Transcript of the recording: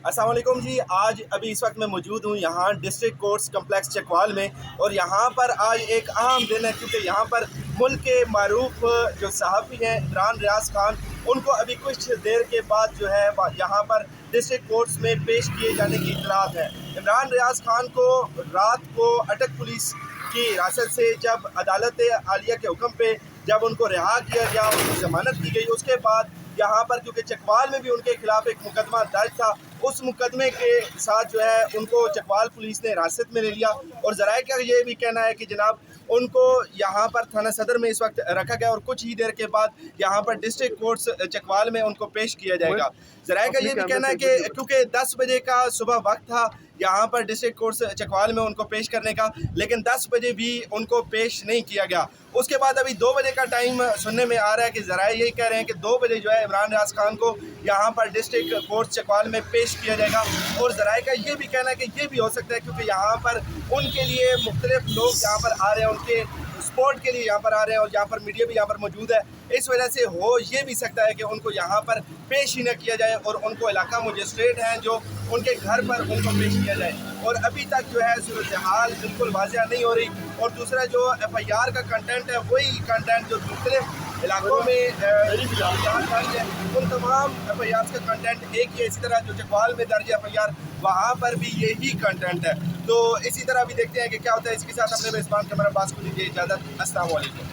السلام علیکم جی. آج ابھی اس وقت میں موجود ہوں یہاں ڈسٹرکٹ کورٹس کمپلیکس چکوال میں، اور یہاں پر آج ایک اہم دن ہے کیونکہ یہاں پر ملک کے معروف جو صحافی ہیں عمران ریاض خان، ان کو ابھی کچھ دیر کے بعد جو ہے یہاں پر ڈسٹرکٹ کورٹس میں پیش کیے جانے کی اطلاعات ہیں. عمران ریاض خان کو رات کو اٹک پولیس کی حراست سے جب عدالت عالیہ کے حکم پہ جب ان کو رہا کیا گیا، ان کو ضمانت دی گئی، اس کے بعد یہاں پر کیونکہ چکوال میں بھی ان کے خلاف ایک مقدمہ درج تھا، اس مقدمے کے ساتھ جو ہے ان کو چکوال پولیس نے حراست میں لے لیا. اور ذرائع کا یہ بھی کہنا ہے کہ جناب ان کو یہاں پر تھانہ صدر میں اس وقت رکھا گیا اور کچھ ہی دیر کے بعد یہاں پر ڈسٹرکٹ کورٹس چکوال میں ان کو پیش کیا جائے گا. ذرائع کا یہ بھی کہنا ہے کہ کیونکہ 10 بجے کا صبح وقت تھا یہاں پر ڈسٹرکٹ کورٹس چکوال میں ان کو پیش کرنے کا، لیکن 10 بجے بھی ان کو پیش نہیں کیا گیا. اس کے بعد ابھی 2 بجے کا ٹائم سننے میں آ رہا ہے کہ ذرائع یہی کہہ رہے ہیں کہ 2 بجے جو ہے عمران ریاض خان کو یہاں پر ڈسٹرکٹ کورٹ چکوال میں پیش کیا جائے گا. اور ذرائع کا یہ بھی کہنا ہے کہ یہ بھی ہو سکتا ہے کیونکہ یہاں پر ان کے لیے مختلف لوگ یہاں پر آ رہے ہیں، ان کے سپورٹ کے لیے یہاں پر آ رہے ہیں، اور یہاں پر میڈیا بھی یہاں پر موجود ہے. اس وجہ سے ہو یہ بھی سکتا ہے کہ ان کو یہاں پر پیش ہی نہ کیا جائے اور ان کو علاقہ مجسٹریٹ ہیں جو ان کے گھر پر ان کو پیش کیا جائے. اور ابھی تک جو ہے صورتحال بالکل واضح نہیں ہو رہی. اور دوسرا جو ایف آئی آر کا کنٹینٹ ہے وہی کنٹینٹ جو مختلف علاقوں میں درج ہے، ان تمام ایف آئی آر کا کنٹینٹ ایک ہی ہے. اسی طرح جو چکوال میں درج ایف آئی آر وہاں پر بھی یہی کنٹینٹ ہے. تو اسی طرح بھی دیکھتے ہیں کہ کیا ہوتا ہے. اس کے ساتھ اپنے میزبان کیمرہ باز کو دیجیے اجازت. السلام علیکم.